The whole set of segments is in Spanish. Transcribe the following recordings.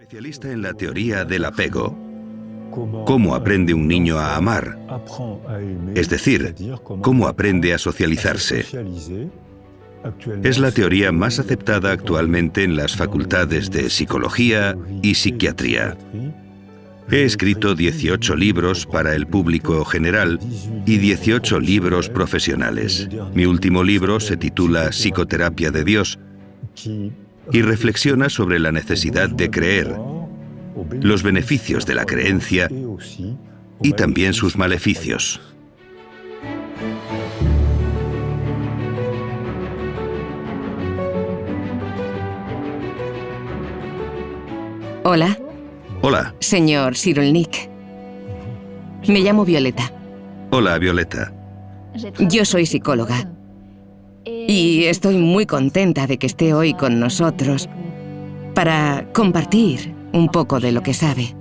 Especialista en la teoría del apego. ¿Cómo aprende un niño a amar? Es decir, ¿cómo aprende a socializarse? Es la teoría más aceptada actualmente en las facultades de Psicología y Psiquiatría. He escrito 18 libros para el público general y 18 libros profesionales. Mi último libro se titula Psicoterapia de Dios y reflexiona sobre la necesidad de creer, los beneficios de la creencia y también sus maleficios. Hola. Hola. Señor Cyrulnik. Me llamo Violeta. Hola, Violeta. Yo soy psicóloga. Y estoy muy contenta de que esté hoy con nosotros para compartir un poco de lo que sabe.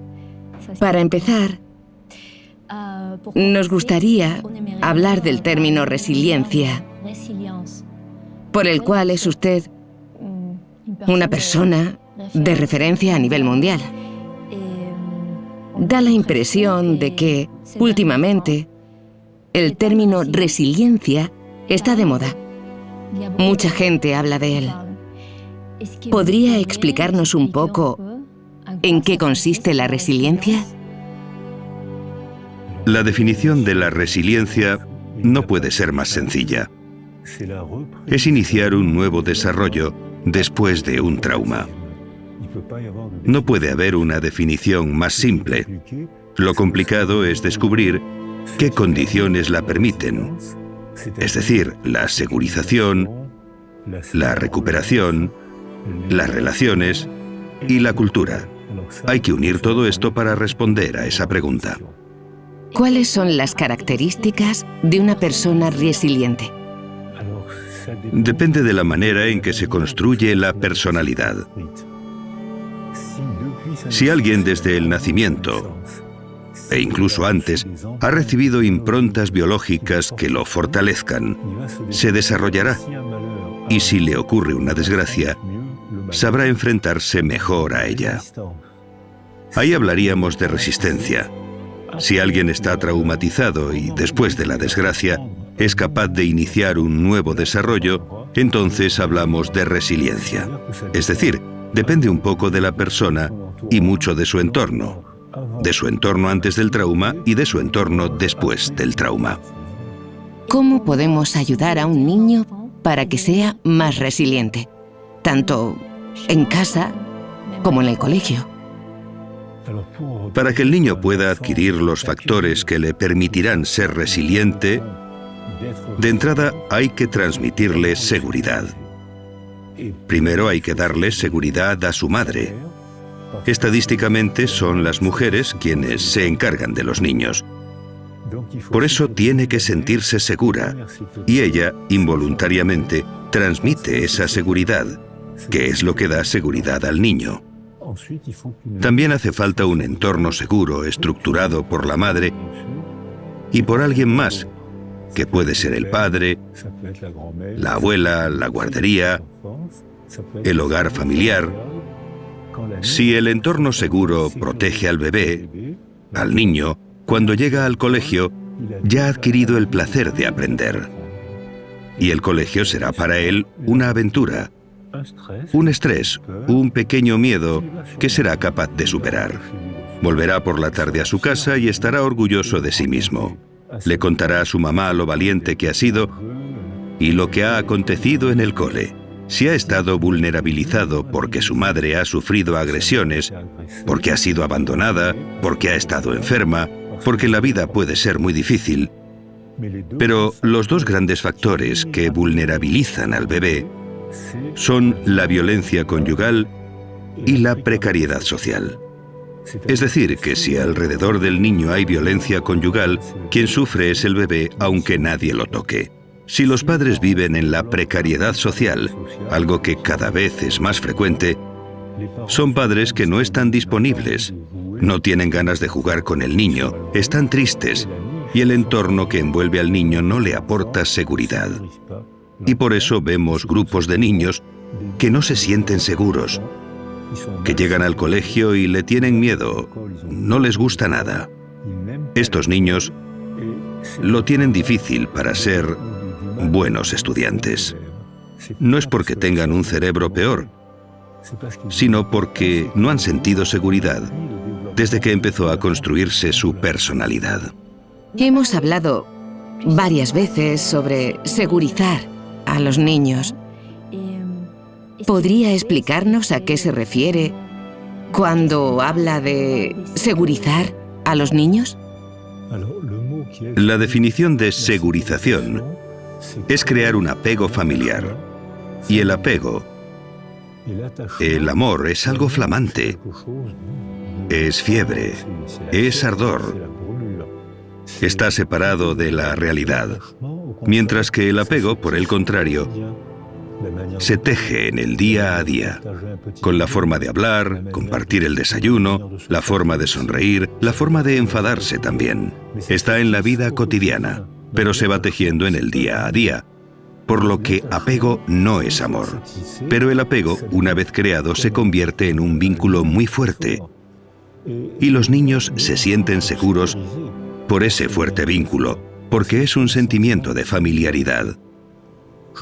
Para empezar, nos gustaría hablar del término resiliencia, por el cual es usted una persona de referencia a nivel mundial. Da la impresión de que, últimamente, el término resiliencia está de moda. Mucha gente habla de él. ¿Podría explicarnos un poco en qué consiste la resiliencia? La definición de la resiliencia no puede ser más sencilla. Es iniciar un nuevo desarrollo después de un trauma. No puede haber una definición más simple. Lo complicado es descubrir qué condiciones la permiten. Es decir, la segurización, la recuperación, las relaciones y la cultura. Hay que unir todo esto para responder a esa pregunta. ¿Cuáles son las características de una persona resiliente? Depende de la manera en que se construye la personalidad. Si alguien desde el nacimiento, e incluso antes, ha recibido improntas biológicas que lo fortalezcan, se desarrollará. Y si le ocurre una desgracia, sabrá enfrentarse mejor a ella. Ahí hablaríamos de resistencia. Si alguien está traumatizado y después de la desgracia es capaz de iniciar un nuevo desarrollo, entonces hablamos de resiliencia. Es decir, depende un poco de la persona y mucho de su entorno antes del trauma y de su entorno después del trauma. ¿Cómo podemos ayudar a un niño para que sea más resiliente, tanto en casa como en el colegio? Para que el niño pueda adquirir los factores que le permitirán ser resiliente, de entrada hay que transmitirle seguridad. Primero hay que darle seguridad a su madre. Estadísticamente son las mujeres quienes se encargan de los niños. Por eso tiene que sentirse segura y ella, involuntariamente, transmite esa seguridad, que es lo que da seguridad al niño. También hace falta un entorno seguro, estructurado por la madre y por alguien más, que puede ser el padre, la abuela, la guardería, el hogar familiar. Si el entorno seguro protege al bebé, al niño, cuando llega al colegio, ya ha adquirido el placer de aprender. Y el colegio será para él una aventura, un estrés, un pequeño miedo que será capaz de superar. Volverá por la tarde a su casa y estará orgulloso de sí mismo. Le contará a su mamá lo valiente que ha sido y lo que ha acontecido en el cole. Si ha estado vulnerabilizado porque su madre ha sufrido agresiones, porque ha sido abandonada, porque ha estado enferma, porque la vida puede ser muy difícil. Pero los dos grandes factores que vulnerabilizan al bebé son la violencia conyugal y la precariedad social. Es decir, que si alrededor del niño hay violencia conyugal, quien sufre es el bebé, aunque nadie lo toque. Si los padres viven en la precariedad social, algo que cada vez es más frecuente, son padres que no están disponibles, no tienen ganas de jugar con el niño, están tristes, y el entorno que envuelve al niño no le aporta seguridad. Y por eso vemos grupos de niños que no se sienten seguros, que llegan al colegio y le tienen miedo, no les gusta nada. Estos niños lo tienen difícil para ser buenos estudiantes. No es porque tengan un cerebro peor, sino porque no han sentido seguridad desde que empezó a construirse su personalidad. Hemos hablado varias veces sobre segurizar a los niños. ¿Podría explicarnos a qué se refiere cuando habla de segurizar a los niños? La definición de segurización es crear un apego familiar. Y el apego, el amor, es algo flamante. Es fiebre, es ardor. Está separado de la realidad. Mientras que el apego, por el contrario, se teje en el día a día, con la forma de hablar, compartir el desayuno, la forma de sonreír, la forma de enfadarse también. Está en la vida cotidiana, pero se va tejiendo en el día a día. Por lo que apego no es amor. Pero el apego, una vez creado, se convierte en un vínculo muy fuerte. Y los niños se sienten seguros por ese fuerte vínculo, porque es un sentimiento de familiaridad.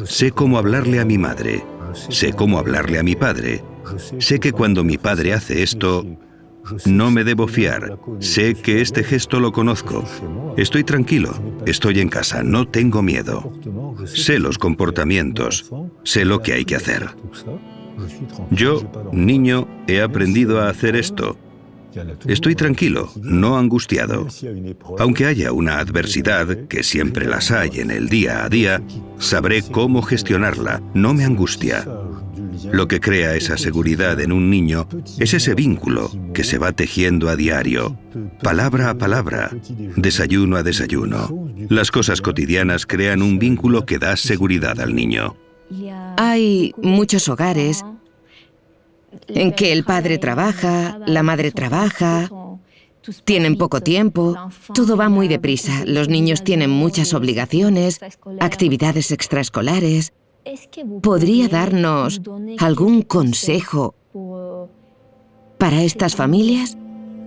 Sé cómo hablarle a mi madre, sé cómo hablarle a mi padre, sé que cuando mi padre hace esto, no me debo fiar, sé que este gesto lo conozco, estoy tranquilo, estoy en casa, no tengo miedo, sé los comportamientos, sé lo que hay que hacer. Yo, niño, he aprendido a hacer esto. Estoy tranquilo, no angustiado. Aunque haya una adversidad, que siempre las hay en el día a día, sabré cómo gestionarla, no me angustia. Lo que crea esa seguridad en un niño es ese vínculo que se va tejiendo a diario, palabra a palabra, desayuno a desayuno. Las cosas cotidianas crean un vínculo que da seguridad al niño. Hay muchos hogares en que el padre trabaja, la madre trabaja, tienen poco tiempo, todo va muy deprisa, los niños tienen muchas obligaciones, actividades extraescolares. ¿Podría darnos algún consejo para estas familias?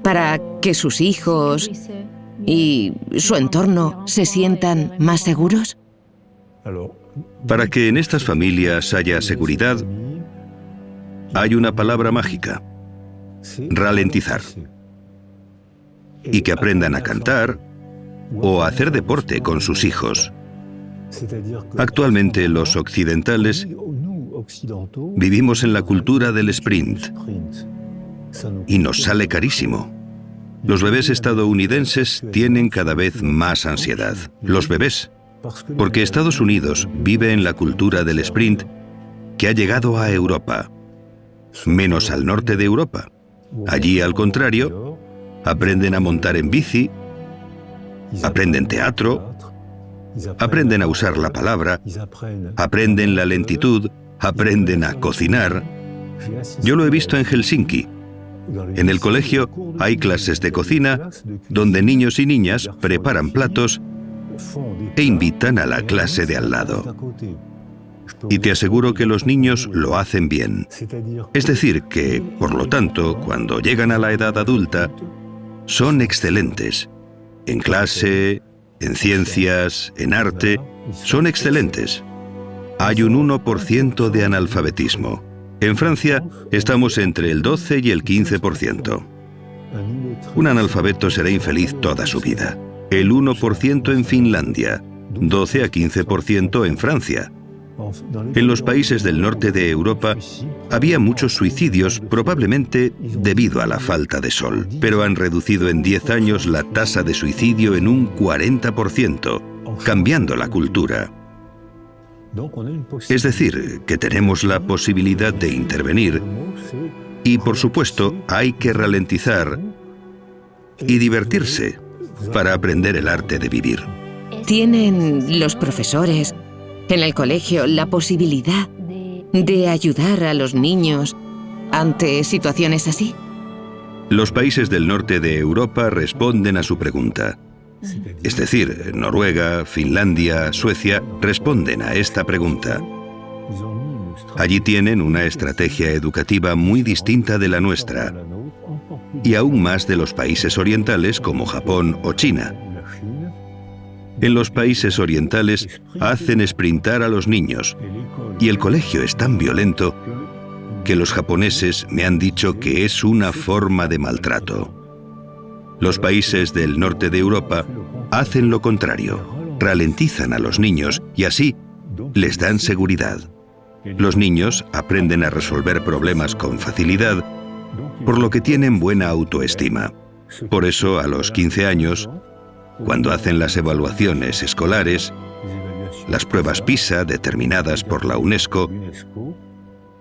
Para que sus hijos y su entorno se sientan más seguros. Para que en estas familias haya seguridad, hay una palabra mágica: ralentizar. Y que aprendan a cantar o a hacer deporte con sus hijos. Actualmente los occidentales vivimos en la cultura del sprint y nos sale carísimo. Los bebés estadounidenses tienen cada vez más ansiedad. Los bebés, porque Estados Unidos vive en la cultura del sprint que ha llegado a Europa, menos al norte de Europa. Allí, al contrario, aprenden a montar en bici, aprenden teatro, aprenden a usar la palabra, aprenden la lentitud, aprenden a cocinar. Yo lo he visto en Helsinki. En el colegio hay clases de cocina donde niños y niñas preparan platos e invitan a la clase de al lado. Y te aseguro que los niños lo hacen bien. Es decir, que, por lo tanto, cuando llegan a la edad adulta, son excelentes. En clase, en ciencias, en arte, son excelentes. Hay un 1% de analfabetismo. En Francia estamos entre el 12 y el 15%. Un analfabeto será infeliz toda su vida. El 1% en Finlandia, 12 a 15% en Francia. En los países del norte de Europa había muchos suicidios, probablemente debido a la falta de sol, pero han reducido en 10 años la tasa de suicidio en un 40%, cambiando la cultura. Es decir, que tenemos la posibilidad de intervenir y, por supuesto, hay que ralentizar y divertirse para aprender el arte de vivir. ¿Tienen los profesores en el colegio la posibilidad de ayudar a los niños ante situaciones así? Los países del norte de Europa responden a su pregunta. Es decir, Noruega, Finlandia, Suecia responden a esta pregunta. Allí tienen una estrategia educativa muy distinta de la nuestra, y aún más de los países orientales como Japón o China. En los países orientales hacen sprintar a los niños, y el colegio es tan violento que los japoneses me han dicho que es una forma de maltrato. Los países del norte de Europa hacen lo contrario, ralentizan a los niños y así les dan seguridad. Los niños aprenden a resolver problemas con facilidad, por lo que tienen buena autoestima. Por eso, a los 15 años, cuando hacen las evaluaciones escolares, las pruebas PISA determinadas por la UNESCO,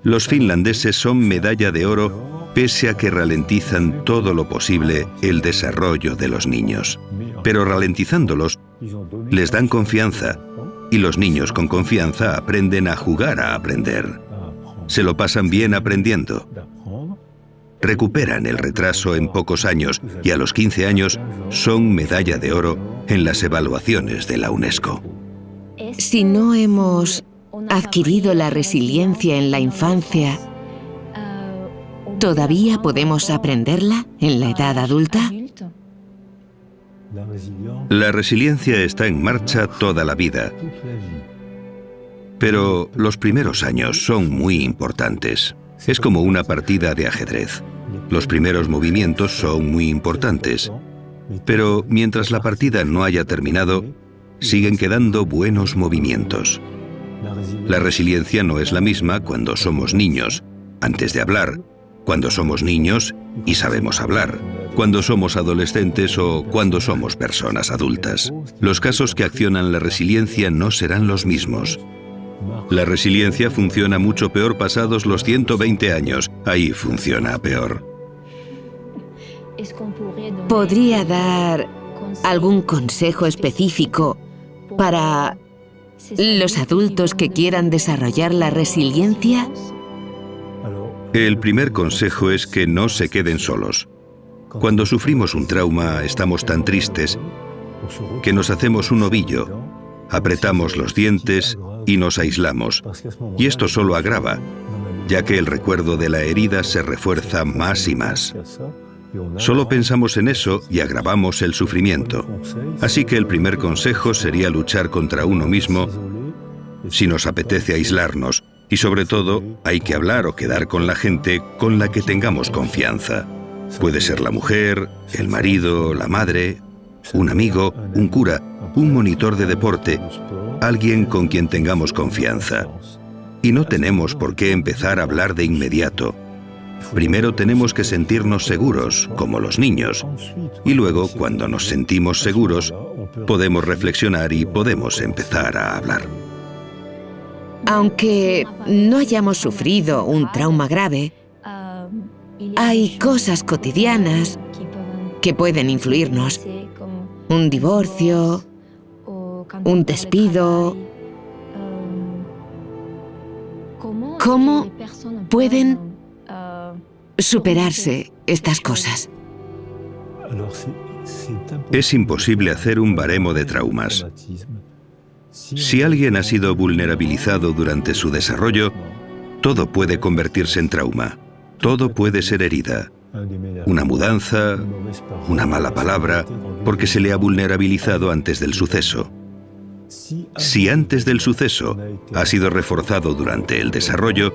los finlandeses son medalla de oro pese a que ralentizan todo lo posible el desarrollo de los niños. Pero ralentizándolos, les dan confianza, y los niños con confianza aprenden a jugar a aprender. Se lo pasan bien aprendiendo. Recuperan el retraso en pocos años y a los 15 años son medalla de oro en las evaluaciones de la UNESCO. Si no hemos adquirido la resiliencia en la infancia, ¿todavía podemos aprenderla en la edad adulta? La resiliencia está en marcha toda la vida, pero los primeros años son muy importantes. Es como una partida de ajedrez. Los primeros movimientos son muy importantes, pero mientras la partida no haya terminado, siguen quedando buenos movimientos. La resiliencia no es la misma cuando somos niños, antes de hablar, cuando somos niños y sabemos hablar, cuando somos adolescentes o cuando somos personas adultas. Los casos que accionan la resiliencia no serán los mismos. La resiliencia funciona mucho peor pasados los 120 años. Ahí funciona peor. ¿Podría dar algún consejo específico para los adultos que quieran desarrollar la resiliencia? El primer consejo es que no se queden solos. Cuando sufrimos un trauma, estamos tan tristes que nos hacemos un ovillo, apretamos los dientes y nos aislamos. Y esto solo agrava, ya que el recuerdo de la herida se refuerza más y más. Solo pensamos en eso y agravamos el sufrimiento. Así que el primer consejo sería luchar contra uno mismo si nos apetece aislarnos. Y sobre todo, hay que hablar o quedar con la gente con la que tengamos confianza. Puede ser la mujer, el marido, la madre, un amigo, un cura, un monitor de deporte, alguien con quien tengamos confianza. Y no tenemos por qué empezar a hablar de inmediato. Primero tenemos que sentirnos seguros, como los niños, y luego, cuando nos sentimos seguros, podemos reflexionar y podemos empezar a hablar. Aunque no hayamos sufrido un trauma grave, hay cosas cotidianas que pueden influirnos. Un divorcio, un despido. ¿Cómo pueden superarse estas cosas? Es imposible hacer un baremo de traumas. Si alguien ha sido vulnerabilizado durante su desarrollo, todo puede convertirse en trauma. Todo puede ser herida. Una mudanza, una mala palabra, porque se le ha vulnerabilizado antes del suceso. Si antes del suceso ha sido reforzado durante el desarrollo,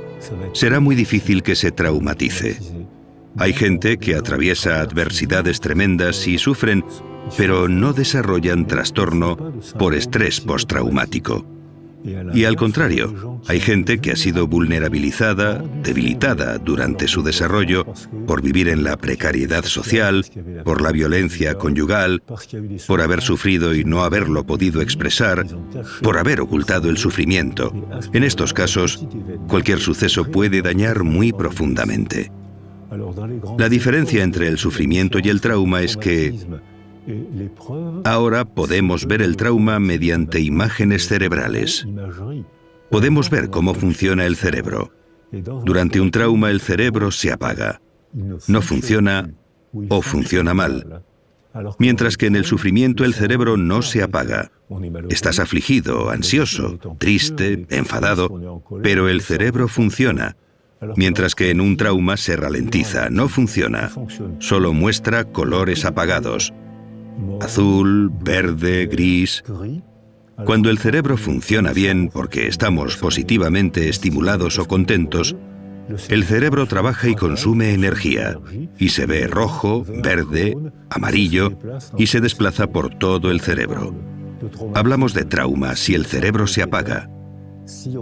será muy difícil que se traumatice. Hay gente que atraviesa adversidades tremendas y sufren, pero no desarrollan trastorno por estrés postraumático. Y al contrario, hay gente que ha sido vulnerabilizada, debilitada durante su desarrollo por vivir en la precariedad social, por la violencia conyugal, por haber sufrido y no haberlo podido expresar, por haber ocultado el sufrimiento. En estos casos, cualquier suceso puede dañar muy profundamente. La diferencia entre el sufrimiento y el trauma es que ahora podemos ver el trauma mediante imágenes cerebrales. Podemos ver cómo funciona el cerebro. Durante un trauma el cerebro se apaga. No funciona o funciona mal. Mientras que en el sufrimiento el cerebro no se apaga. Estás afligido, ansioso, triste, enfadado, pero el cerebro funciona. Mientras que en un trauma se ralentiza, no funciona. Solo muestra colores apagados. Azul, verde, gris. Cuando el cerebro funciona bien porque estamos positivamente estimulados o contentos, el cerebro trabaja y consume energía, y se ve rojo, verde, amarillo, y se desplaza por todo el cerebro. Hablamos de trauma si el cerebro se apaga.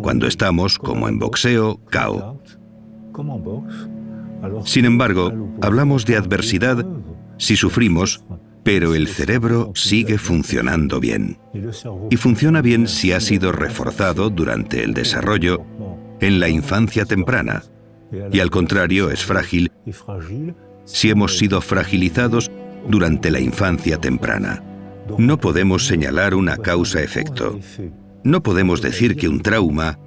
Cuando estamos, como en boxeo, KO. Sin embargo, hablamos de adversidad si sufrimos, pero el cerebro sigue funcionando bien. Y funciona bien si ha sido reforzado durante el desarrollo en la infancia temprana. Y al contrario, es frágil si hemos sido fragilizados durante la infancia temprana. No podemos señalar una causa-efecto. No podemos decir que un trauma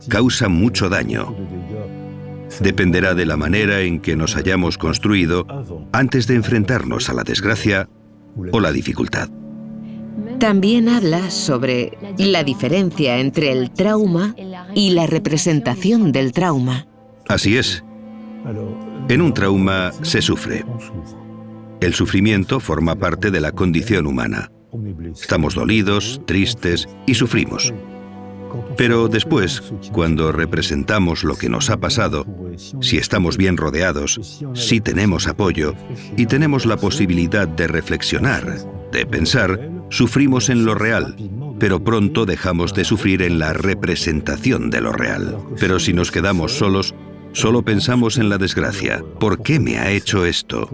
causa mucho daño. Dependerá de la manera en que nos hayamos construido antes de enfrentarnos a la desgracia o la dificultad. También habla sobre la diferencia entre el trauma y la representación del trauma. Así es. En un trauma se sufre. El sufrimiento forma parte de la condición humana. Estamos dolidos, tristes y sufrimos. Pero después, cuando representamos lo que nos ha pasado, si estamos bien rodeados, si tenemos apoyo y tenemos la posibilidad de reflexionar, de pensar, sufrimos en lo real, pero pronto dejamos de sufrir en la representación de lo real. Pero si nos quedamos solos, solo pensamos en la desgracia. ¿Por qué me ha hecho esto?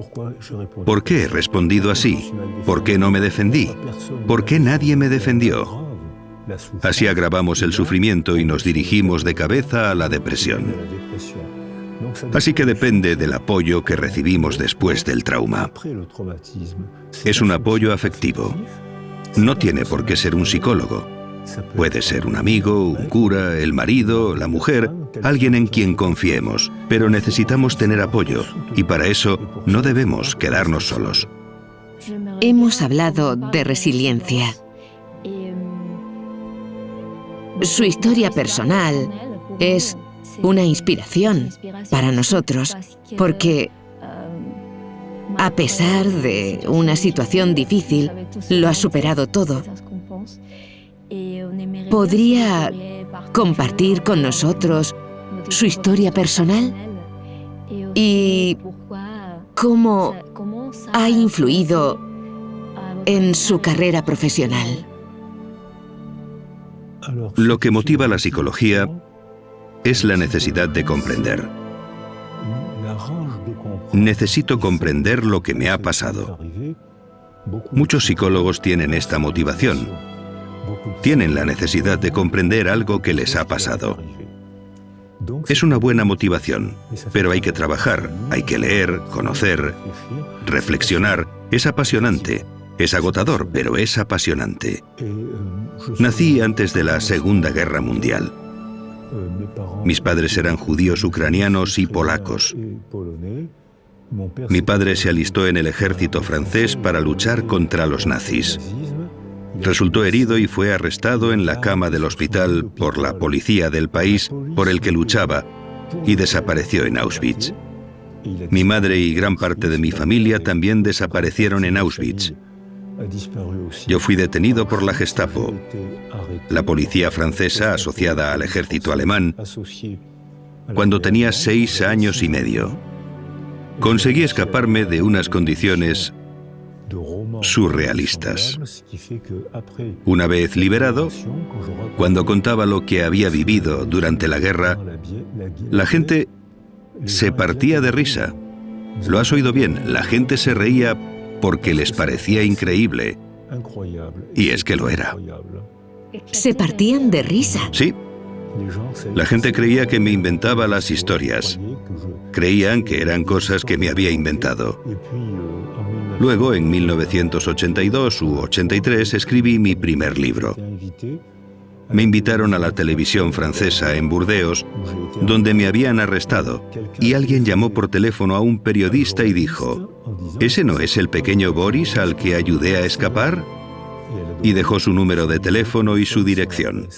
¿Por qué he respondido así? ¿Por qué no me defendí? ¿Por qué nadie me defendió? Así agravamos el sufrimiento y nos dirigimos de cabeza a la depresión. Así que depende del apoyo que recibimos después del trauma. Es un apoyo afectivo. No tiene por qué ser un psicólogo. Puede ser un amigo, un cura, el marido, la mujer, alguien en quien confiemos. Pero necesitamos tener apoyo y para eso no debemos quedarnos solos. Hemos hablado de resiliencia. Su historia personal es una inspiración para nosotros, porque a pesar de una situación difícil, lo ha superado todo. ¿Podría compartir con nosotros su historia personal? ¿Y cómo ha influido en su carrera profesional? Lo que motiva la psicología es la necesidad de comprender. Necesito comprender lo que me ha pasado. Muchos psicólogos tienen esta motivación. Tienen la necesidad de comprender algo que les ha pasado. Es una buena motivación, pero hay que trabajar, hay que leer, conocer, reflexionar. Es apasionante. Es agotador, pero es apasionante. Nací antes de la Segunda Guerra Mundial. Mis padres eran judíos ucranianos y polacos. Mi padre se alistó en el ejército francés para luchar contra los nazis. Resultó herido y fue arrestado en la cama del hospital por la policía del país por el que luchaba y desapareció en Auschwitz. Mi madre y gran parte de mi familia también desaparecieron en Auschwitz. Yo fui detenido por la Gestapo, la policía francesa asociada al ejército alemán, cuando tenía 6 años y medio. Conseguí escaparme de unas condiciones surrealistas. Una vez liberado, cuando contaba lo que había vivido durante la guerra, la gente se partía de risa. Lo has oído bien, la gente se reía porque les parecía increíble. Y es que lo era. ¿Se partían de risa? Sí. La gente creía que me inventaba las historias. Creían que eran cosas que me había inventado. Luego, en 1982 u 83, escribí mi primer libro. Me invitaron a la televisión francesa en Burdeos, donde me habían arrestado, y alguien llamó por teléfono a un periodista y dijo: ¿ese no es el pequeño Boris al que ayudé a escapar? Y dejó su número de teléfono y su dirección.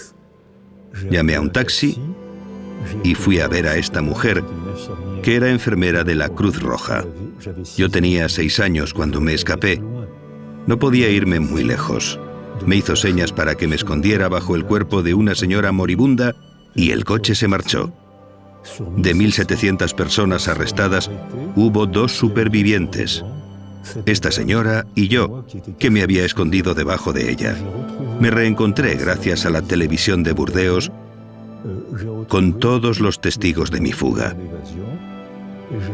Llamé a un taxi y fui a ver a esta mujer, que era enfermera de la Cruz Roja. Yo tenía 6 años cuando me escapé. No podía irme muy lejos. Me hizo señas para que me escondiera bajo el cuerpo de una señora moribunda y el coche se marchó. De 1.700 personas arrestadas, hubo 2 supervivientes. Esta señora y yo, que me había escondido debajo de ella. Me reencontré gracias a la televisión de Burdeos con todos los testigos de mi fuga.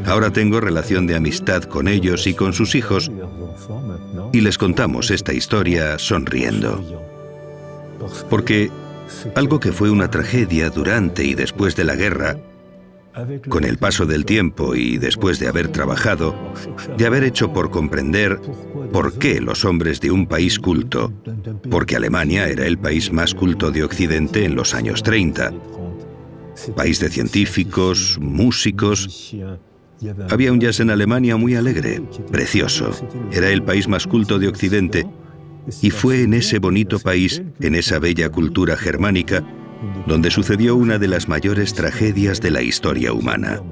Ahora tengo relación de amistad con ellos y con sus hijos y les contamos esta historia sonriendo. Porque algo que fue una tragedia durante y después de la guerra, con el paso del tiempo y después de haber trabajado, de haber hecho por comprender por qué los hombres de un país culto, porque Alemania era el país más culto de Occidente en los años 30, país de científicos, músicos. Había un jazz en Alemania muy alegre, precioso. Era el país más culto de Occidente y fue en ese bonito país, en esa bella cultura germánica, donde sucedió una de las mayores tragedias de la historia humana,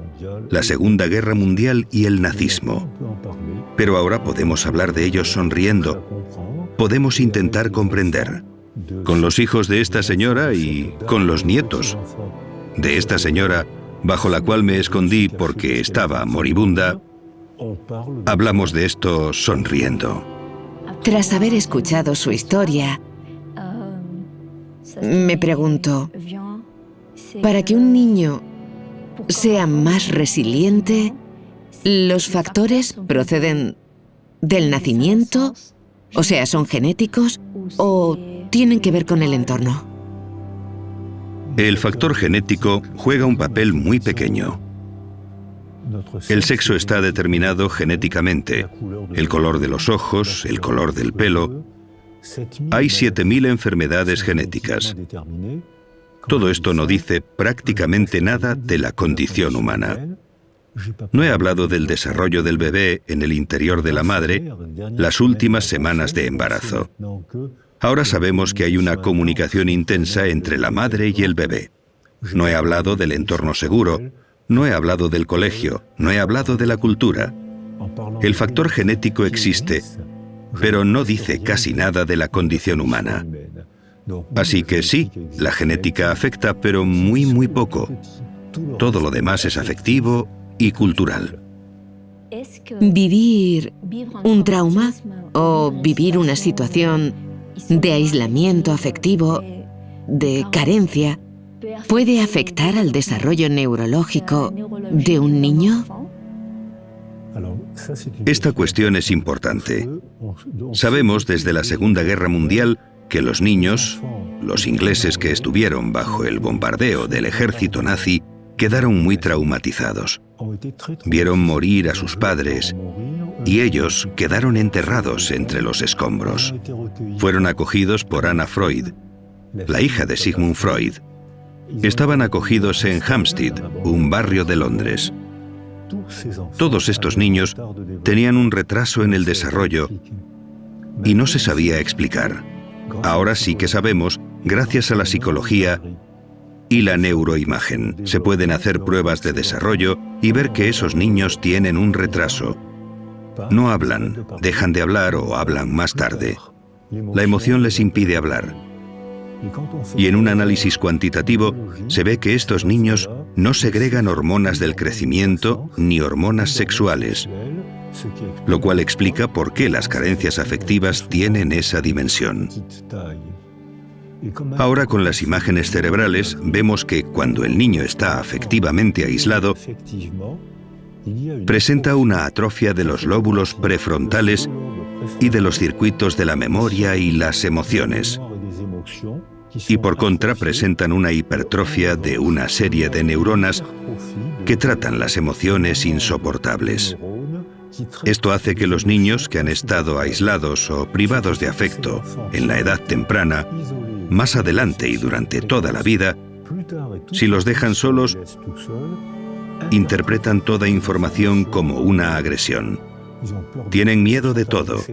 la Segunda Guerra Mundial y el nazismo. Pero ahora podemos hablar de ellos sonriendo. Podemos intentar comprender. Con los hijos de esta señora y con los nietos de esta señora, bajo la cual me escondí porque estaba moribunda, hablamos de esto sonriendo. Tras haber escuchado su historia, me pregunto, para que un niño sea más resiliente, ¿los factores proceden del nacimiento? O sea, ¿son genéticos o tienen que ver con el entorno? El factor genético juega un papel muy pequeño. El sexo está determinado genéticamente. El color de los ojos, el color del pelo. Hay 7.000 enfermedades genéticas. Todo esto no dice prácticamente nada de la condición humana. No he hablado del desarrollo del bebé en el interior de la madre las últimas semanas de embarazo. Ahora sabemos que hay una comunicación intensa entre la madre y el bebé. No he hablado del entorno seguro, no he hablado del colegio, no he hablado de la cultura. El factor genético existe, pero no dice casi nada de la condición humana. Así que sí, la genética afecta, pero muy poco. Todo lo demás es afectivo y cultural. ¿Vivir un trauma o vivir una situación de aislamiento afectivo, de carencia, puede afectar al desarrollo neurológico de un niño? Esta cuestión es importante. Sabemos desde la Segunda Guerra Mundial que los niños, los ingleses que estuvieron bajo el bombardeo del ejército nazi, quedaron muy traumatizados. Vieron morir a sus padres y ellos quedaron enterrados entre los escombros. Fueron acogidos por Anna Freud, la hija de Sigmund Freud. Estaban acogidos en Hampstead, un barrio de Londres. Todos estos niños tenían un retraso en el desarrollo y no se sabía explicar. Ahora sí que sabemos, gracias a la psicología y la neuroimagen. Se pueden hacer pruebas de desarrollo y ver que esos niños tienen un retraso. No hablan, dejan de hablar o hablan más tarde. La emoción les impide hablar. Y en un análisis cuantitativo se ve que estos niños no segregan hormonas del crecimiento ni hormonas sexuales, lo cual explica por qué las carencias afectivas tienen esa dimensión. Ahora con las imágenes cerebrales vemos que cuando el niño está afectivamente aislado, presenta una atrofia de los lóbulos prefrontales y de los circuitos de la memoria y las emociones. Y por contra presentan una hipertrofia de una serie de neuronas que tratan las emociones insoportables. Esto hace que los niños que han estado aislados o privados de afecto en la edad temprana, más adelante y durante toda la vida, si los dejan solos, interpretan toda información como una agresión. Tienen miedo de todo.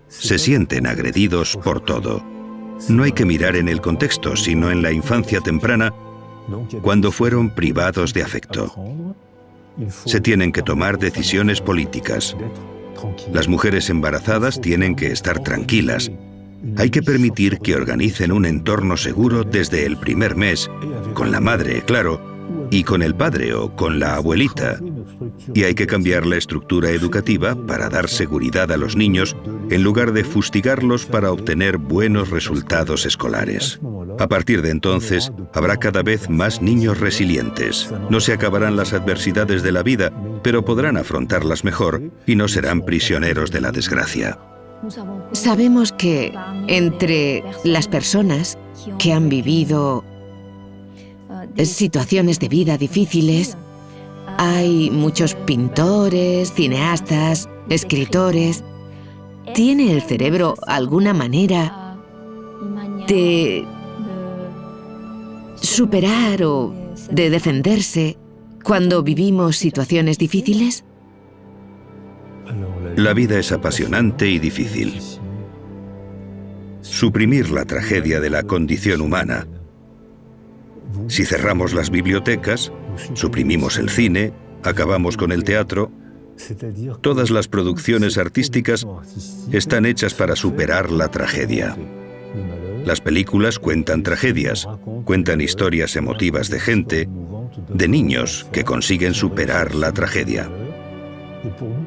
Se sienten agredidos por todo. No hay que mirar en el contexto, sino en la infancia temprana, cuando fueron privados de afecto. Se tienen que tomar decisiones políticas. Las mujeres embarazadas tienen que estar tranquilas. Hay que permitir que organicen un entorno seguro desde el primer mes, con la madre, claro, y con el padre o con la abuelita. Y hay que cambiar la estructura educativa para dar seguridad a los niños en lugar de fustigarlos para obtener buenos resultados escolares. A partir de entonces, habrá cada vez más niños resilientes. No se acabarán las adversidades de la vida, pero podrán afrontarlas mejor y no serán prisioneros de la desgracia. Sabemos que entre las personas que han vivido situaciones de vida difíciles, hay muchos pintores, cineastas, escritores. ¿Tiene el cerebro alguna manera de superar o de defenderse cuando vivimos situaciones difíciles? La vida es apasionante y difícil. Suprimir la tragedia de la condición humana. Si cerramos las bibliotecas, suprimimos el cine, acabamos con el teatro, todas las producciones artísticas están hechas para superar la tragedia. Las películas cuentan tragedias, cuentan historias emotivas de gente, de niños que consiguen superar la tragedia.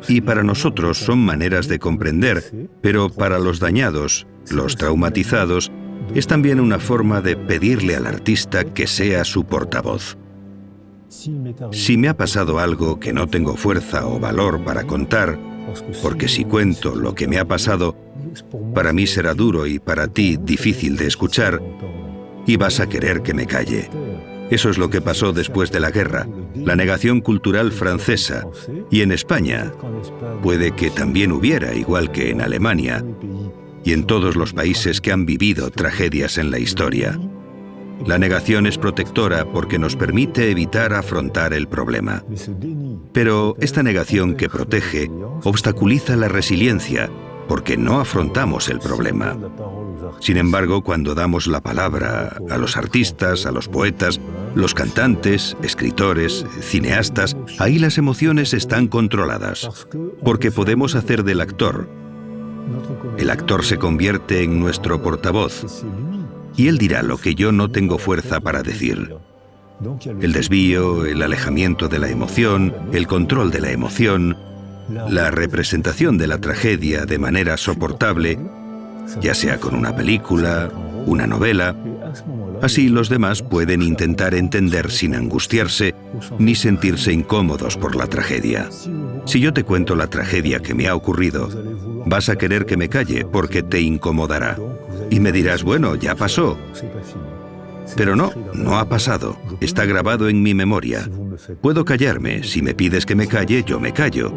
Y para nosotros son maneras de comprender, pero para los dañados, los traumatizados, es también una forma de pedirle al artista que sea su portavoz. Si me ha pasado algo que no tengo fuerza o valor para contar, porque si cuento lo que me ha pasado, para mí será duro y para ti difícil de escuchar, y vas a querer que me calle. Eso es lo que pasó después de la guerra, la negación cultural francesa, y en España puede que también hubiera, igual que en Alemania, y en todos los países que han vivido tragedias en la historia. La negación es protectora porque nos permite evitar afrontar el problema. Pero esta negación que protege obstaculiza la resiliencia porque no afrontamos el problema. Sin embargo, cuando damos la palabra a los artistas, a los poetas, los cantantes, escritores, cineastas, ahí las emociones están controladas, porque podemos hacer del actor. El actor se convierte en nuestro portavoz, y él dirá lo que yo no tengo fuerza para decir. El desvío, el alejamiento de la emoción, el control de la emoción, la representación de la tragedia de manera soportable, ya sea con una película, una novela. Así los demás pueden intentar entender sin angustiarse ni sentirse incómodos por la tragedia. Si yo te cuento la tragedia que me ha ocurrido, vas a querer que me calle porque te incomodará. Y me dirás, bueno, ya pasó. Pero no, no ha pasado. Está grabado en mi memoria. Puedo callarme. Si me pides que me calle, yo me callo.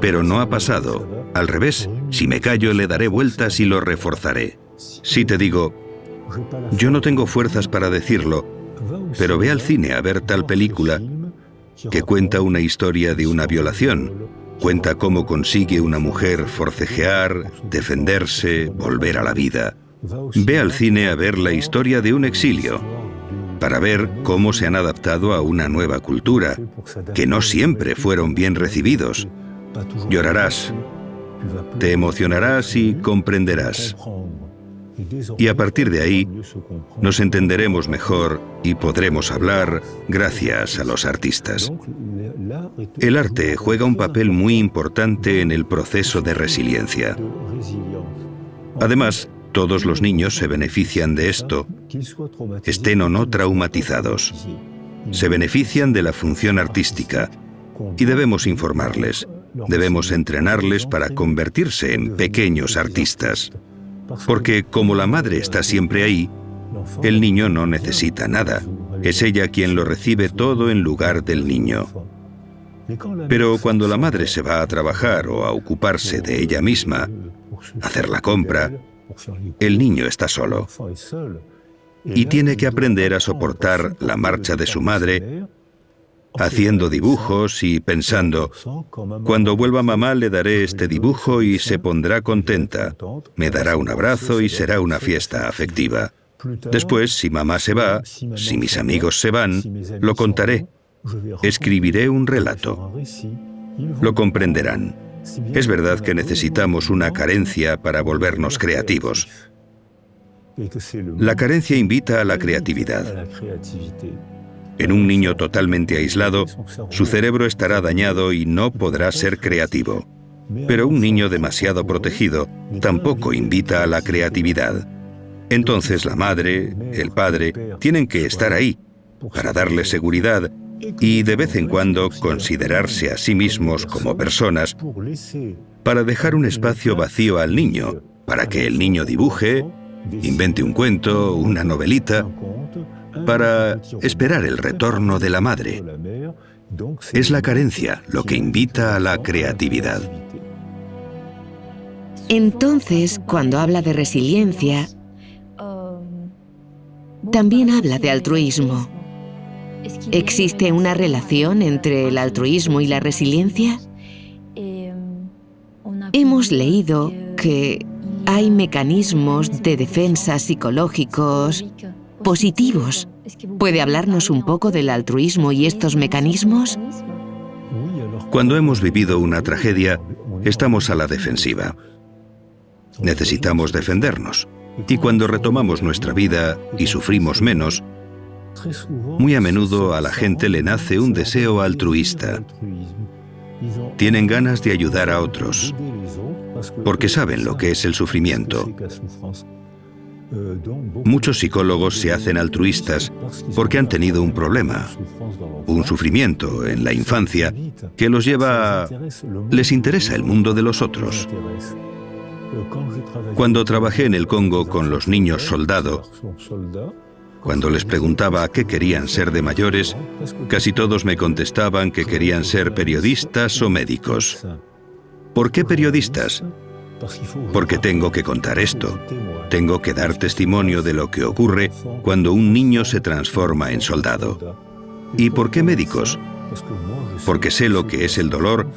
Pero no ha pasado. Al revés, si me callo, le daré vueltas y lo reforzaré. Si te digo, yo no tengo fuerzas para decirlo, pero ve al cine a ver tal película que cuenta una historia de una violación. Cuenta cómo consigue una mujer forcejear, defenderse, volver a la vida. Ve al cine a ver la historia de un exilio, para ver cómo se han adaptado a una nueva cultura, que no siempre fueron bien recibidos. Llorarás, te emocionarás y comprenderás. Y a partir de ahí, nos entenderemos mejor y podremos hablar gracias a los artistas. El arte juega un papel muy importante en el proceso de resiliencia. Además, todos los niños se benefician de esto, estén o no traumatizados. Se benefician de la función artística y debemos informarles, debemos entrenarles para convertirse en pequeños artistas. Porque como la madre está siempre ahí, el niño no necesita nada. Es ella quien lo recibe todo en lugar del niño. Pero cuando la madre se va a trabajar o a ocuparse de ella misma, hacer la compra, el niño está solo y tiene que aprender a soportar la marcha de su madre haciendo dibujos y pensando, cuando vuelva mamá le daré este dibujo y se pondrá contenta, me dará un abrazo y será una fiesta afectiva. Después, si mamá se va, si mis amigos se van, lo contaré. Escribiré un relato. Lo comprenderán. Es verdad que necesitamos una carencia para volvernos creativos. La carencia invita a la creatividad. En un niño totalmente aislado, su cerebro estará dañado y no podrá ser creativo. Pero un niño demasiado protegido tampoco invita a la creatividad. Entonces la madre, el padre, tienen que estar ahí para darle seguridad y de vez en cuando considerarse a sí mismos como personas para dejar un espacio vacío al niño, para que el niño dibuje, invente un cuento, una novelita, para esperar el retorno de la madre. Es la carencia lo que invita a la creatividad. Entonces, cuando habla de resiliencia, también habla de altruismo. ¿Existe una relación entre el altruismo y la resiliencia? Hemos leído que hay mecanismos de defensa psicológicos positivos. ¿Puede hablarnos un poco del altruismo y estos mecanismos? Cuando hemos vivido una tragedia, estamos a la defensiva. Necesitamos defendernos. Y cuando retomamos nuestra vida y sufrimos menos, muy a menudo a la gente le nace un deseo altruista. Tienen ganas de ayudar a otros, porque saben lo que es el sufrimiento. Muchos psicólogos se hacen altruistas porque han tenido un problema, un sufrimiento en la infancia que los lleva a... Les interesa el mundo de los otros. Cuando trabajé en el Congo con los niños soldado, cuando les preguntaba qué querían ser de mayores, casi todos me contestaban que querían ser periodistas o médicos. ¿Por qué periodistas? Porque tengo que contar esto. Tengo que dar testimonio de lo que ocurre cuando un niño se transforma en soldado. ¿Y por qué médicos? Porque sé lo que es el dolor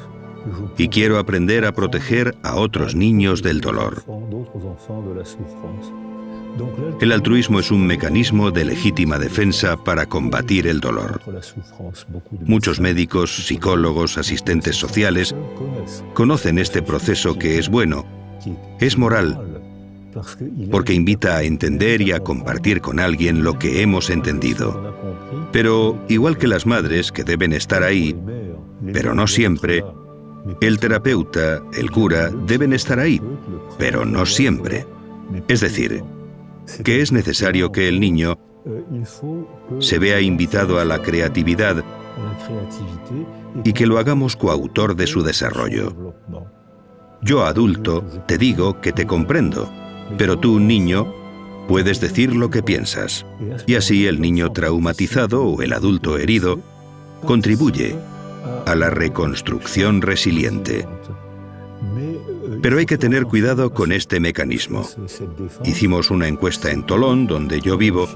y quiero aprender a proteger a otros niños del dolor. El altruismo es un mecanismo de legítima defensa para combatir el dolor. Muchos médicos, psicólogos, asistentes sociales conocen este proceso que es bueno, es moral, porque invita a entender y a compartir con alguien lo que hemos entendido. Pero, igual que las madres que deben estar ahí, pero no siempre, el terapeuta, el cura, deben estar ahí, pero no siempre. Es decir, que es necesario que el niño se vea invitado a la creatividad y que lo hagamos coautor de su desarrollo. Yo, adulto, te digo que te comprendo, pero tú, niño, puedes decir lo que piensas. Y así el niño traumatizado o el adulto herido contribuye a la reconstrucción resiliente. Pero hay que tener cuidado con este mecanismo. Hicimos una encuesta en Tolón, donde yo vivo,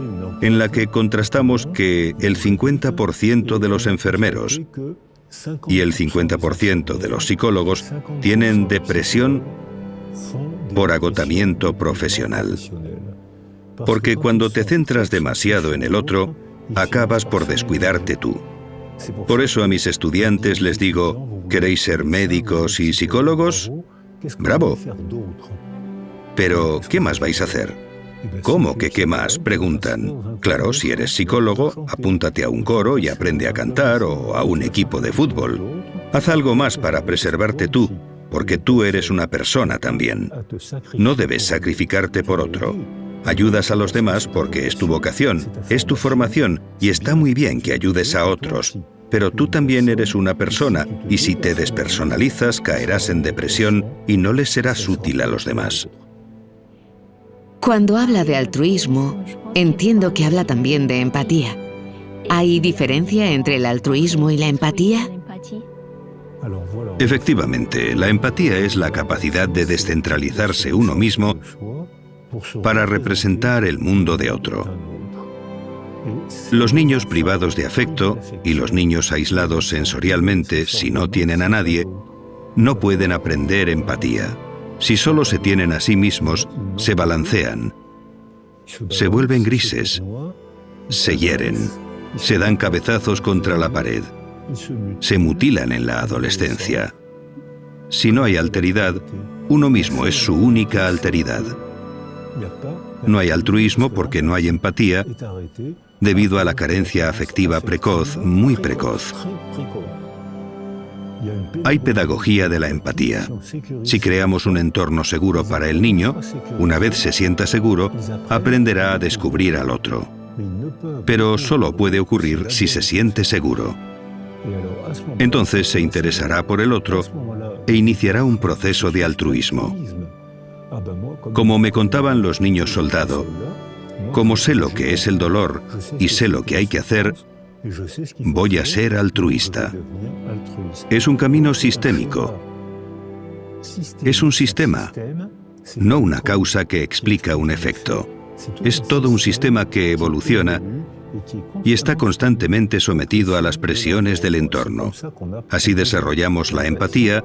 en la que contrastamos que el 50% de los enfermeros y el 50% de los psicólogos tienen depresión por agotamiento profesional. Porque cuando te centras demasiado en el otro, acabas por descuidarte tú. Por eso a mis estudiantes les digo, ¿queréis ser médicos y psicólogos? ¡Bravo! Pero, ¿qué más vais a hacer? ¿Cómo que qué más?, preguntan. Claro, si eres psicólogo, apúntate a un coro y aprende a cantar o a un equipo de fútbol. Haz algo más para preservarte tú, porque tú eres una persona también. No debes sacrificarte por otro. Ayudas a los demás porque es tu vocación, es tu formación, y está muy bien que ayudes a otros. Pero tú también eres una persona, y si te despersonalizas caerás en depresión y no les serás útil a los demás. Cuando habla de altruismo, entiendo que habla también de empatía. ¿Hay diferencia entre el altruismo y la empatía? Efectivamente, la empatía es la capacidad de descentralizarse uno mismo para representar el mundo de otro. Los niños privados de afecto y los niños aislados sensorialmente, si no tienen a nadie, no pueden aprender empatía. Si solo se tienen a sí mismos, se balancean, se vuelven grises, se hieren, se dan cabezazos contra la pared, se mutilan en la adolescencia. Si no hay alteridad, uno mismo es su única alteridad. No hay altruismo porque no hay empatía, debido a la carencia afectiva precoz, muy precoz. Hay pedagogía de la empatía. Si creamos un entorno seguro para el niño, una vez se sienta seguro, aprenderá a descubrir al otro. Pero solo puede ocurrir si se siente seguro. Entonces se interesará por el otro e iniciará un proceso de altruismo. Como me contaban los niños soldado, como sé lo que es el dolor y sé lo que hay que hacer, voy a ser altruista. Es un camino sistémico. Es un sistema, no una causa que explica un efecto. Es todo un sistema que evoluciona y está constantemente sometido a las presiones del entorno. Así desarrollamos la empatía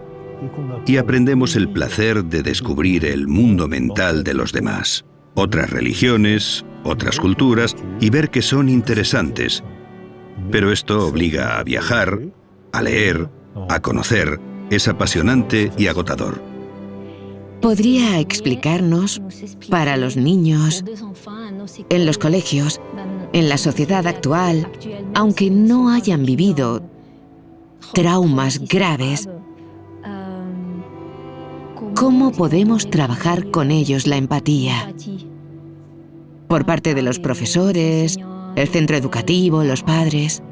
y aprendemos el placer de descubrir el mundo mental de los demás, otras religiones, otras culturas, y ver que son interesantes. Pero esto obliga a viajar, a leer, a conocer. Es apasionante y agotador. ¿Podría explicarnos, para los niños, en los colegios, en la sociedad actual, aunque no hayan vivido traumas graves, cómo podemos trabajar con ellos la empatía? Por parte de los profesores, el centro educativo, los padres.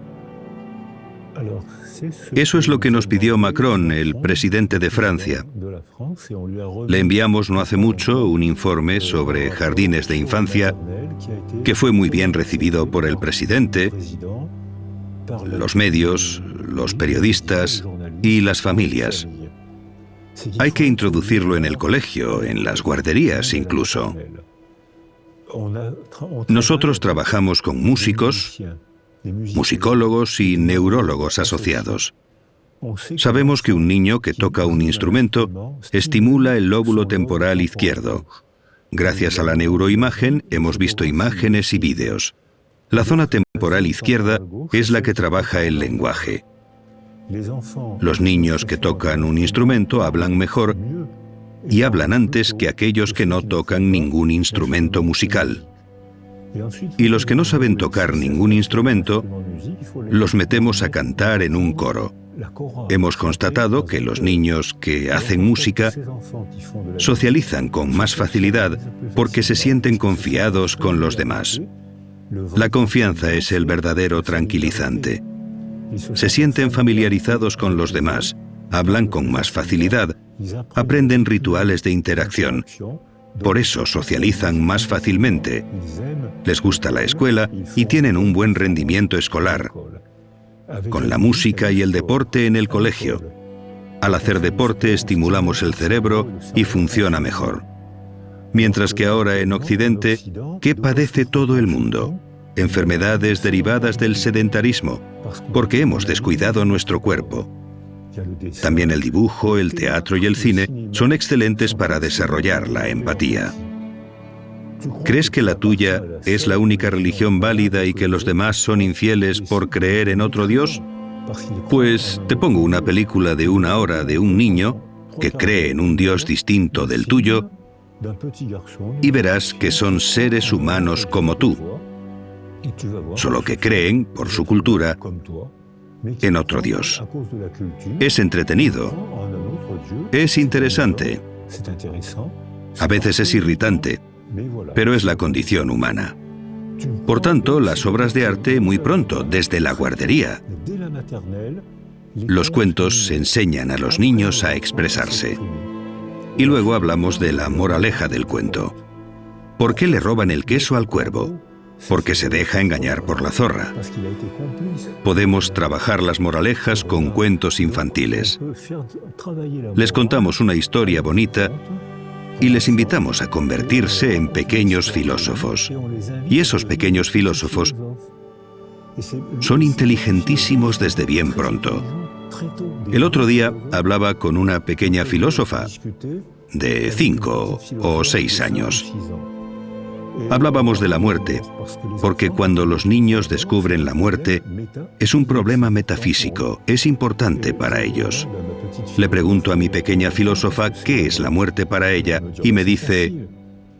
Eso es lo que nos pidió Macron, el presidente de Francia. Le enviamos no hace mucho un informe sobre jardines de infancia que fue muy bien recibido por el presidente, los medios, los periodistas y las familias. Hay que introducirlo en el colegio, en las guarderías incluso. Nosotros trabajamos con músicos, musicólogos y neurólogos asociados. Sabemos que un niño que toca un instrumento estimula el lóbulo temporal izquierdo. Gracias a la neuroimagen hemos visto imágenes y vídeos. La zona temporal izquierda es la que trabaja el lenguaje. Los niños que tocan un instrumento hablan mejor y hablan antes que aquellos que no tocan ningún instrumento musical. Y los que no saben tocar ningún instrumento, los metemos a cantar en un coro. Hemos constatado que los niños que hacen música socializan con más facilidad porque se sienten confiados con los demás. La confianza es el verdadero tranquilizante. Se sienten familiarizados con los demás, hablan con más facilidad, aprenden rituales de interacción. Por eso socializan más fácilmente. Les gusta la escuela y tienen un buen rendimiento escolar. Con la música y el deporte en el colegio. Al hacer deporte estimulamos el cerebro y funciona mejor. Mientras que ahora en Occidente, ¿qué padece todo el mundo? Enfermedades derivadas del sedentarismo, porque hemos descuidado nuestro cuerpo. También el dibujo, el teatro y el cine son excelentes para desarrollar la empatía. ¿Crees que la tuya es la única religión válida y que los demás son infieles por creer en otro Dios? Pues te pongo una película de 1 hora de un niño que cree en un Dios distinto del tuyo y verás que son seres humanos como tú, solo que creen, por su cultura, en otro Dios. Es entretenido, es interesante, a veces es irritante, pero es la condición humana. Por tanto, las obras de arte muy pronto, desde la guardería. Los cuentos enseñan a los niños a expresarse. Y luego hablamos de la moraleja del cuento. ¿Por qué le roban el queso al cuervo? Porque se deja engañar por la zorra. Podemos trabajar las moralejas con cuentos infantiles. Les contamos una historia bonita y les invitamos a convertirse en pequeños filósofos. Y esos pequeños filósofos Son inteligentísimos desde bien pronto. El otro día hablaba con una pequeña filósofa de 5 o 6 años. Hablábamos de la muerte, porque cuando los niños descubren la muerte, es un problema metafísico, es importante para ellos. Le pregunto a mi pequeña filósofa qué es la muerte para ella y me dice,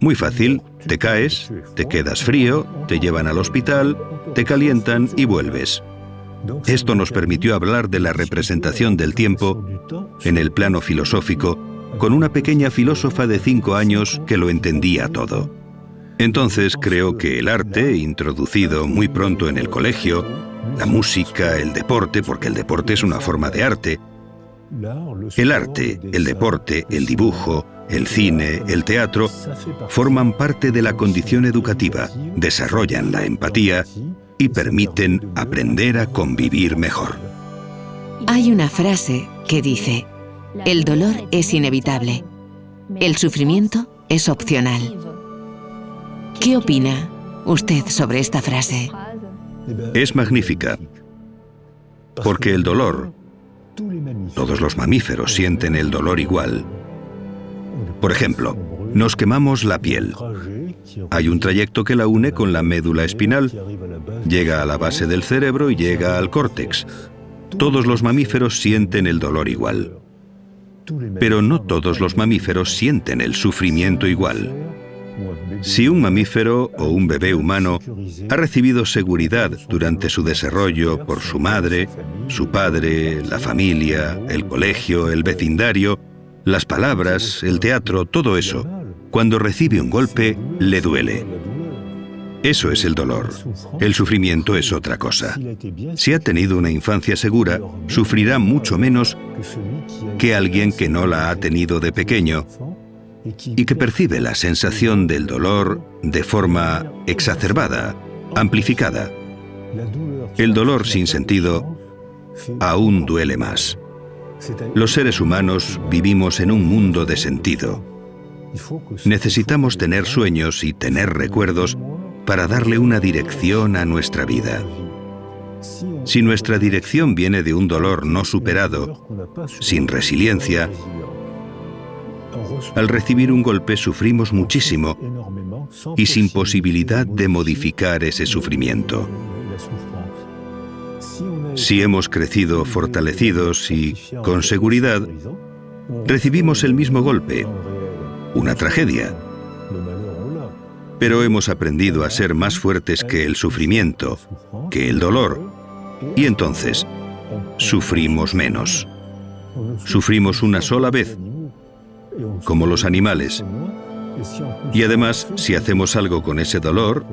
muy fácil, te caes, te quedas frío, te llevan al hospital, te calientan y vuelves. Esto nos permitió hablar de la representación del tiempo en el plano filosófico con una pequeña filósofa de 5 años que lo entendía todo. Entonces creo que el arte, introducido muy pronto en el colegio, la música, el deporte, porque el deporte es una forma de arte, el arte, el deporte, el dibujo, el cine, el teatro, forman parte de la condición educativa, desarrollan la empatía y permiten aprender a convivir mejor. Hay una frase que dice, el dolor es inevitable, el sufrimiento es opcional. ¿Qué opina usted sobre esta frase? Es magnífica, porque el dolor, todos los mamíferos sienten el dolor igual. Por ejemplo, nos quemamos la piel. Hay un trayecto que la une con la médula espinal, llega a la base del cerebro y llega al córtex. Todos los mamíferos sienten el dolor igual. Pero no todos los mamíferos sienten el sufrimiento igual. Si un mamífero o un bebé humano ha recibido seguridad durante su desarrollo por su madre, su padre, la familia, el colegio, el vecindario, las palabras, el teatro, todo eso, cuando recibe un golpe, le duele. Eso es el dolor. El sufrimiento es otra cosa. Si ha tenido una infancia segura, sufrirá mucho menos que alguien que no la ha tenido de pequeño y que percibe la sensación del dolor de forma exacerbada, amplificada. El dolor sin sentido aún duele más. Los seres humanos vivimos en un mundo de sentido. Necesitamos tener sueños y tener recuerdos para darle una dirección a nuestra vida. Si nuestra dirección viene de un dolor no superado, sin resiliencia, al recibir un golpe sufrimos muchísimo y sin posibilidad de modificar ese sufrimiento. Si hemos crecido fortalecidos y con seguridad, recibimos el mismo golpe, una tragedia. Pero hemos aprendido a ser más fuertes que el sufrimiento, que el dolor, y entonces sufrimos menos. Sufrimos una sola vez, como los animales. Y además, si hacemos algo con ese dolor,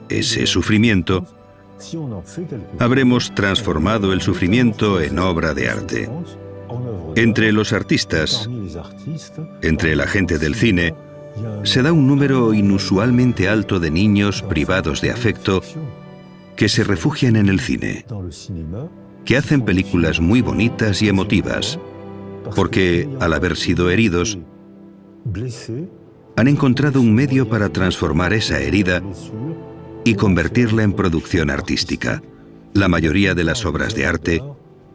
ese sufrimiento, habremos transformado el sufrimiento en obra de arte. Entre los artistas, entre la gente del cine, se da un número inusualmente alto de niños privados de afecto que se refugian en el cine, que hacen películas muy bonitas y emotivas, porque, al haber sido heridos, han encontrado un medio para transformar esa herida y convertirla en producción artística. La mayoría de las obras de arte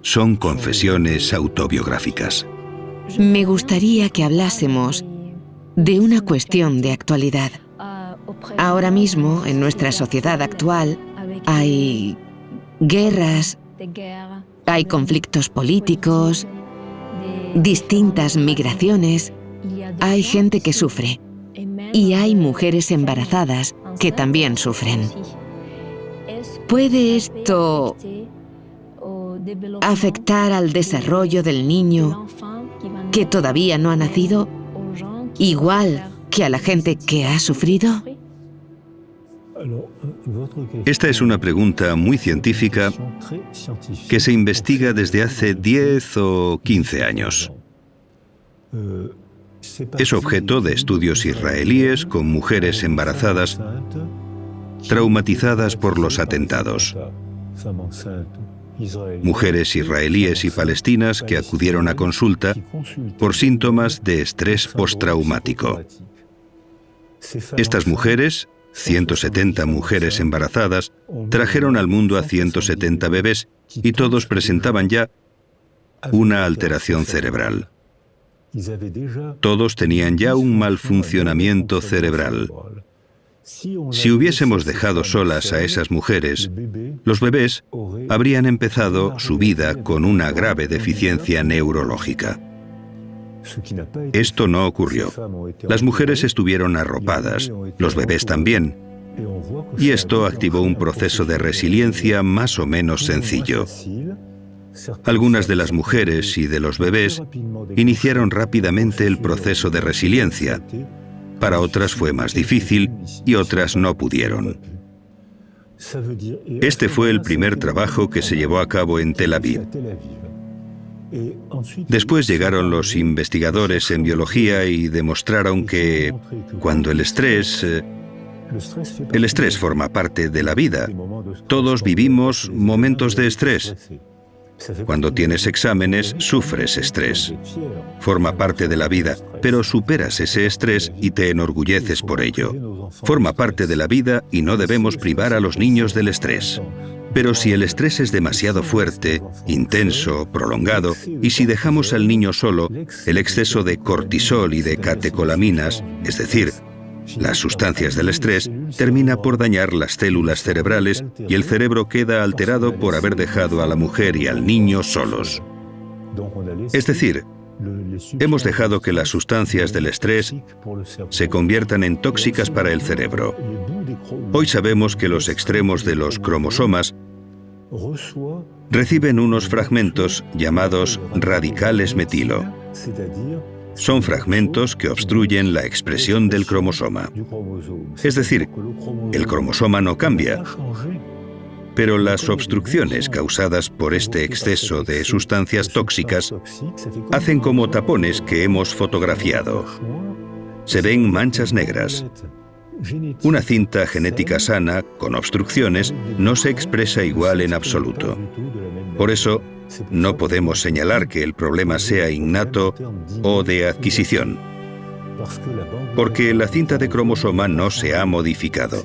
son confesiones autobiográficas. Me gustaría que hablásemos de una cuestión de actualidad. Ahora mismo, en nuestra sociedad actual, hay guerras, hay conflictos políticos, distintas migraciones, hay gente que sufre y hay mujeres embarazadas que también sufren. ¿Puede esto afectar al desarrollo del niño que todavía no ha nacido, igual que a la gente que ha sufrido? Esta es una pregunta muy científica que se investiga desde hace 10 o 15 años. Es objeto de estudios israelíes con mujeres embarazadas traumatizadas por los atentados. Mujeres israelíes y palestinas que acudieron a consulta por síntomas de estrés postraumático. Estas mujeres 170 mujeres embarazadas trajeron al mundo a 170 bebés y todos presentaban ya una alteración cerebral. Todos tenían ya un mal funcionamiento cerebral. Si hubiésemos dejado solas a esas mujeres, los bebés habrían empezado su vida con una grave deficiencia neurológica. Esto no ocurrió. Las mujeres estuvieron arropadas, los bebés también, y esto activó un proceso de resiliencia más o menos sencillo. Algunas de las mujeres y de los bebés iniciaron rápidamente el proceso de resiliencia. Para otras fue más difícil y otras no pudieron. Este fue el primer trabajo que se llevó a cabo en Tel Aviv. Después llegaron los investigadores en biología y demostraron que cuando el estrés forma parte de la vida. Todos vivimos momentos de estrés. Cuando tienes exámenes, sufres estrés. Forma parte de la vida, pero superas ese estrés y te enorgulleces por ello. Forma parte de la vida y no debemos privar a los niños del estrés. Pero si el estrés es demasiado fuerte, intenso, prolongado, y si dejamos al niño solo, el exceso de cortisol y de catecolaminas, es decir, las sustancias del estrés, termina por dañar las células cerebrales y el cerebro queda alterado por haber dejado a la mujer y al niño solos. Es decir, hemos dejado que las sustancias del estrés se conviertan en tóxicas para el cerebro. Hoy sabemos que los extremos de los cromosomas reciben unos fragmentos llamados radicales metilo. Son fragmentos que obstruyen la expresión del cromosoma. Es decir, el cromosoma no cambia, pero las obstrucciones causadas por este exceso de sustancias tóxicas hacen como tapones que hemos fotografiado. Se ven manchas negras. Una cinta genética sana, con obstrucciones, no se expresa igual en absoluto. Por eso, no podemos señalar que el problema sea innato o de adquisición, porque la cinta de cromosoma no se ha modificado.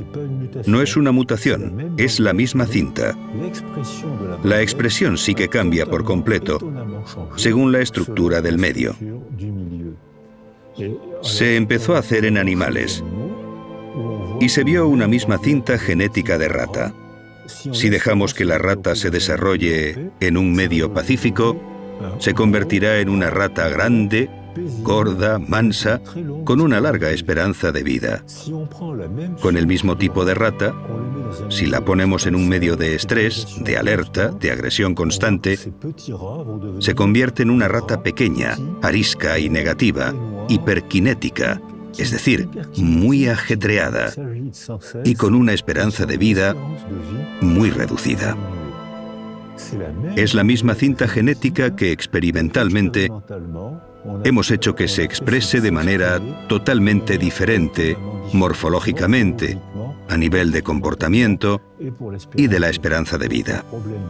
No es una mutación, es la misma cinta. La expresión sí que cambia por completo, según la estructura del medio. Se empezó a hacer en animales, y se vio una misma cinta genética de rata. Si dejamos que la rata se desarrolle en un medio pacífico, se convertirá en una rata grande, gorda, mansa, con una larga esperanza de vida. Con el mismo tipo de rata, si la ponemos en un medio de estrés, de alerta, de agresión constante, se convierte en una rata pequeña, arisca y negativa, hiperkinética, es decir, muy ajetreada y con una esperanza de vida muy reducida. Es la misma cinta genética que experimentalmente hemos hecho que se exprese de manera totalmente diferente, morfológicamente, a nivel de comportamiento y de la esperanza de vida.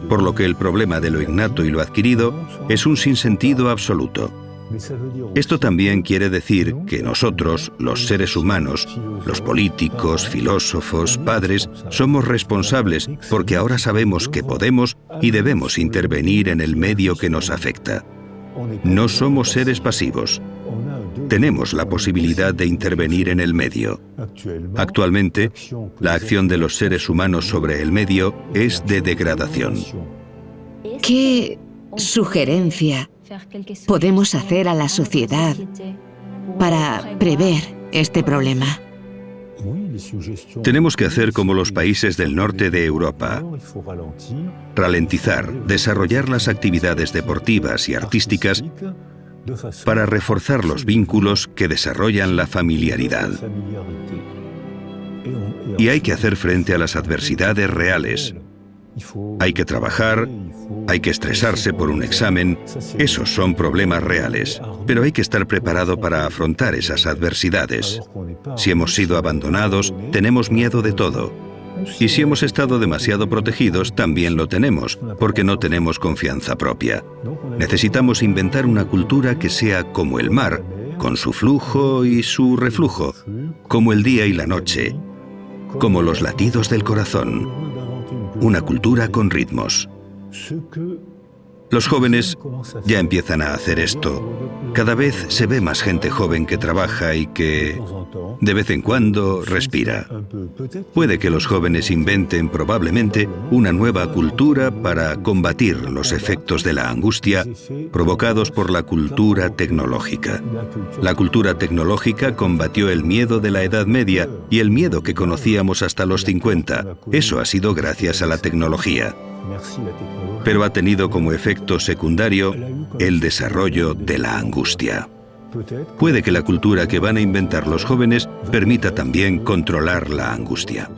Por lo que el problema de lo innato y lo adquirido es un sinsentido absoluto. Esto también quiere decir que nosotros, los seres humanos, los políticos, filósofos, padres, somos responsables porque ahora sabemos que podemos y debemos intervenir en el medio que nos afecta. No somos seres pasivos. Tenemos la posibilidad de intervenir en el medio. Actualmente, la acción de los seres humanos sobre el medio es de degradación. ¿Qué sugerencia podemos hacer a la sociedad para prever este problema? Tenemos que hacer como los países del norte de Europa. Ralentizar, desarrollar las actividades deportivas y artísticas para reforzar los vínculos que desarrollan la familiaridad. Y hay que hacer frente a las adversidades reales. Hay que trabajar, hay que estresarse por un examen, esos son problemas reales, pero hay que estar preparado para afrontar esas adversidades. Si hemos sido abandonados, tenemos miedo de todo. Y si hemos estado demasiado protegidos, también lo tenemos, porque no tenemos confianza propia. Necesitamos inventar una cultura que sea como el mar, con su flujo y su reflujo, como el día y la noche, como los latidos del corazón, una cultura con ritmos. Los jóvenes ya empiezan a hacer esto. Cada vez se ve más gente joven que trabaja y que, de vez en cuando, respira. Puede que los jóvenes inventen probablemente una nueva cultura para combatir los efectos de la angustia provocados por la cultura tecnológica. La cultura tecnológica combatió el miedo de la Edad Media y el miedo que conocíamos hasta los 50. Eso ha sido gracias a la tecnología. Pero ha tenido como efecto secundario el desarrollo de la angustia. Puede que la cultura que van a inventar los jóvenes permita también controlar la angustia.